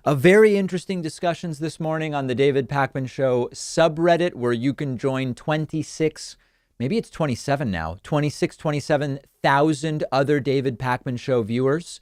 A very interesting discussions this morning on the David Pakman Show subreddit, where you can join 26, maybe it's 27 now, 27,000 other David Pakman Show viewers,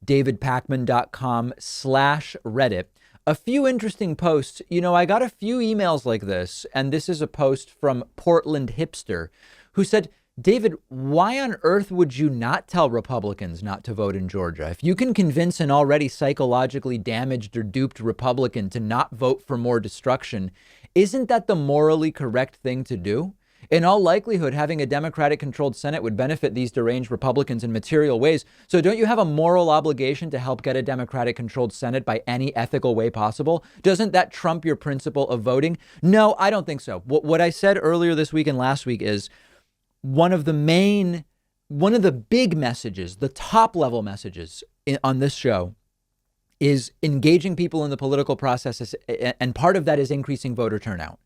davidpakman.com/Reddit. A few interesting posts. I got a few emails like this, and this is a post from Portland Hipster who said, David, why on earth would you not tell Republicans not to vote in Georgia? If you can convince an already psychologically damaged or duped Republican to not vote for more destruction, isn't that the morally correct thing to do? In all likelihood, having a Democratic-controlled Senate would benefit these deranged Republicans in material ways. So don't you have a moral obligation to help get a Democratic-controlled Senate by any ethical way possible? Doesn't that trump your principle of voting? No, I don't think so. What I said earlier this week and last week is one of the big messages, the top level messages on this show is engaging people in the political process. And part of that is increasing voter turnout.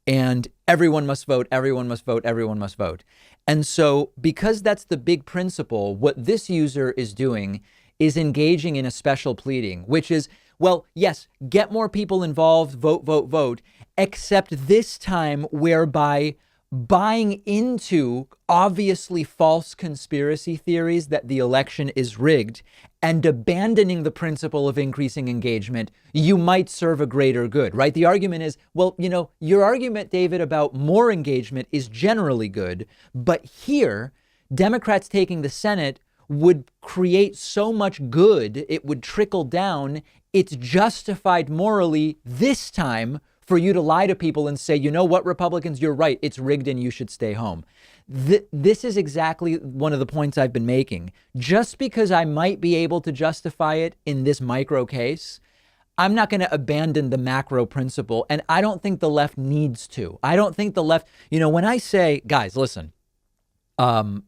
And everyone must vote, everyone must vote, everyone must vote. And so because that's the big principle, what this user is doing is engaging in a special pleading, which is, well, yes, get more people involved, vote, vote, vote, except this time whereby buying into obviously false conspiracy theories that the election is rigged and abandoning the principle of increasing engagement, you might serve a greater good, right? The argument is, well, your argument, David, about more engagement is generally good, but here, Democrats taking the Senate would create so much good, it would trickle down. It's justified morally this time for you to lie to people and say, you know what, Republicans, you're right. It's rigged and you should stay home. This is exactly one of the points I've been making. Just because I might be able to justify it in this micro case, I'm not going to abandon the macro principle. And I don't think the left needs to. I don't think the left, when I say, guys, listen, I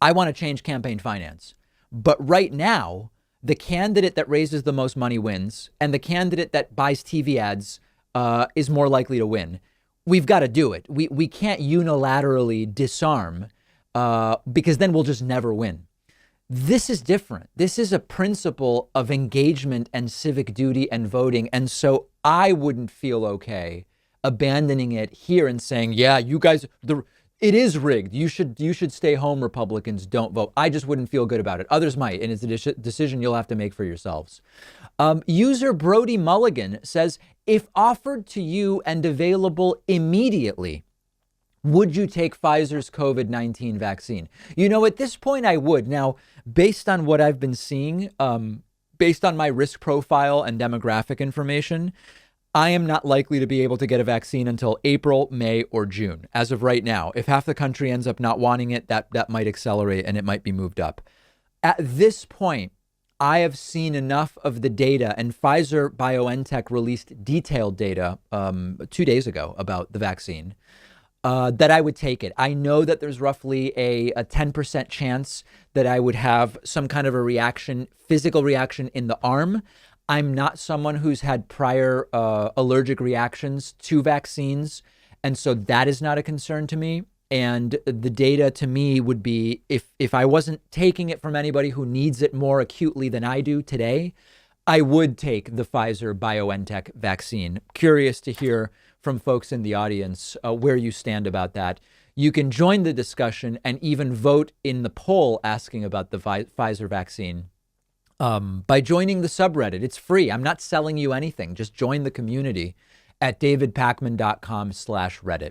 want to change campaign finance. But right now, the candidate that raises the most money wins, and the candidate that buys TV ads is more likely to win. We've got to do it. We can't unilaterally disarm because then we'll just never win. This is different. This is a principle of engagement and civic duty and voting. And so I wouldn't feel okay abandoning it here and saying, yeah, you guys, it is rigged. You should stay home. Republicans, don't vote. I just wouldn't feel good about it. Others might. And it's a decision you'll have to make for yourselves. User Brody Mulligan says, if offered to you and available immediately, would you take Pfizer's COVID-19 vaccine? At this point, I would. Now, based on what I've been seeing, based on my risk profile and demographic information, I am not likely to be able to get a vaccine until April, May, or June. As of right now, if half the country ends up not wanting it, that might accelerate and it might be moved up. At this point, I have seen enough of the data, and Pfizer BioNTech released detailed data 2 days ago about the vaccine, that I would take it. I know that there's roughly a 10% chance that I would have some kind of a reaction, physical reaction in the arm. I'm not someone who's had prior allergic reactions to vaccines, and so that is not a concern to me. And the data to me would be, if I wasn't taking it from anybody who needs it more acutely than I do today, I would take the Pfizer BioNTech vaccine. Curious to hear from folks in the audience where you stand about that. You can join the discussion and even vote in the poll asking about the Pfizer vaccine by joining the subreddit. It's free. I'm not selling you anything. Just join the community at davidpakman.com/Reddit.